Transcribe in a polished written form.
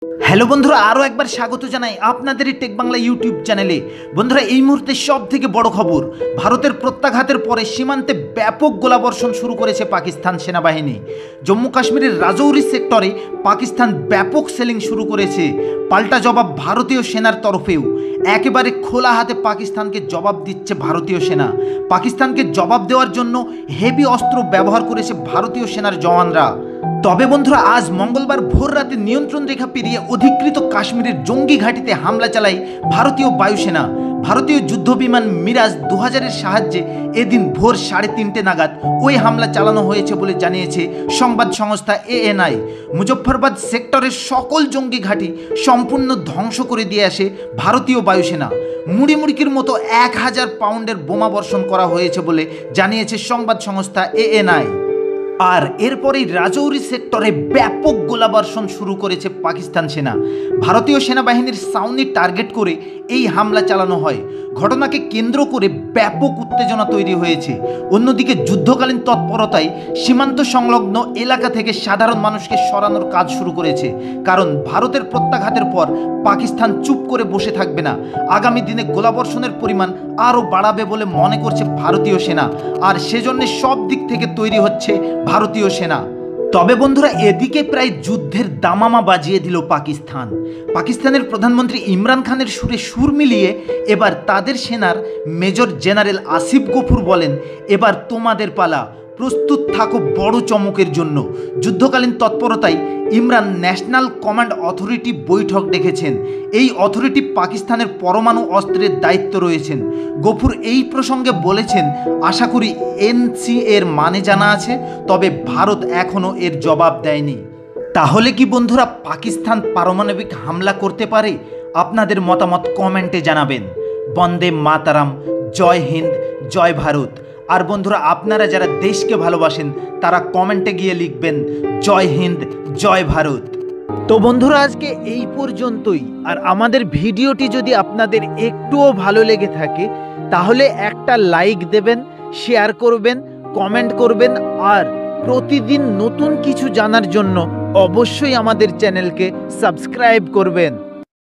Hello বন্ধুরা, আরও একবার স্বাগত জানাই আপনাদের টেক বাংলা ইউটিউব চ্যানেলে। বন্ধুরা, এই মুহূর্তে সব থেকে বড় খবর, ভারতের প্রত্যাঘাতের পরে সীমান্তে ব্যাপক গোলাবর্ষণ শুরু করেছে পাকিস্তান সেনাবাহিনী। জম্মু কাশ্মীরের রাজৌরি সেক্টরে পাকিস্তান ব্যাপক সেলিং শুরু করেছে। পাল্টা জবাব ভারতীয় সেনার তরফেও। একেবারে খোলা হাতে পাকিস্তানকে জবাব দিচ্ছে ভারতীয় সেনা। পাকিস্তানকে জবাব দেওয়ার জন্য হেভি অস্ত্র ব্যবহার করেছে ভারতীয় সেনার জওয়ানরা। তবে বন্ধুরা, আজ মঙ্গলবার ভোর রাতে নিয়ন্ত্রণ রেখা পেরিয়ে অধিকৃত কাশ্মীরের জঙ্গি ঘাঁটিতে হামলা চালায় ভারতীয় বায়ুসেনা। ভারতীয় যুদ্ধবিমান মিরাজ 2000-এর সাহায্যে এদিন ভোর 3:30 নাগাদ ওই হামলা চালানো হয়েছে বলে জানিয়েছে সংবাদ সংস্থা ANI। মুজফ্ফরবাদ সেক্টরের সকল জঙ্গি ঘাঁটি সম্পূর্ণ ধ্বংস করে দিয়ে আসে ভারতীয় বায়ুসেনা। মুড়িমুড়কির মতো 1000 পাউন্ডের বোমা বর্ষণ করা হয়েছে বলে জানিয়েছে সংবাদ সংস্থা ANI। আর এরপরেই রাজৌরি সেক্টরে ব্যাপক গোলাবর্ষণ শুরু করেছে পাকিস্তান সেনা। ভারতীয় সেনাবাহিনীর ছাউনি টার্গেট করে এই হামলা চালানো হয়। ঘটনাকে কেন্দ্র করে ব্যাপক উত্তেজনা তৈরি হয়েছে। অন্যদিকে যুদ্ধকালীন তৎপরতায় সীমান্ত সংলগ্ন এলাকা থেকে সাধারণ মানুষকে সরানোর কাজ শুরু করেছে। কারণ ভারতের প্রত্যাঘাতের পর পাকিস্তান চুপ করে বসে থাকবে না। আগামী দিনে গোলাবর্ষণের পরিমাণ আরও বাড়াবে বলে মনে করছে ভারতীয় সেনা। আর সেজন্য সব দিক থেকে তৈরি হচ্ছে ভারতীয় সেনা। তবে বন্ধুরা, এদিকে প্রায় যুদ্ধের দামামা বাজিয়ে দিল পাকিস্তান। পাকিস্তানের প্রধানমন্ত্রী ইমরান খানের সুরে সুর মিলিয়ে এবার তাদের সেনার মেজর জেনারেল আসিফ গফুর বলেন, এবার তোমাদের পালা, প্রস্তুত থাকো বড় চমকের জন্য। যুদ্ধকালীন তৎপরতায় ইমরান ন্যাশনাল কমান্ড অথরিটি বৈঠক ডেকেছেন। এই অথরিটি পাকিস্তানের পরমাণু অস্ত্রের দায়িত্ব রয়েছেন। গফুর এই প্রসঙ্গে বলেছেন, আশা করি NC এর মানে জানা আছে, তবে ভারত এখনও এর জবাব দেয়নি। তাহলে কি বন্ধুরা পাকিস্তান পারমাণবিক হামলা করতে পারে? আপনাদের মতামত কমেন্টে জানাবেন। বন্দে মাতারাম, জয় হিন্দ, জয় ভারত। আর বন্ধুরা, আপনারা যারা দেশকে ভালোবাসেন তারা কমেন্টে গিয়ে লিখবেন জয় হিন্দ, জয় ভারত। তো বন্ধুরা, আজকে এই পর্যন্তই। আর আমাদের ভিডিওটি যদি আপনাদের একটুও ভালো লেগে থাকে তাহলে একটা লাইক দেবেন, শেয়ার করবেন, কমেন্ট করবেন। আর প্রতিদিন নতুন কিছু জানার জন্য অবশ্যই আমাদের চ্যানেলকে সাবস্ক্রাইব করবেন।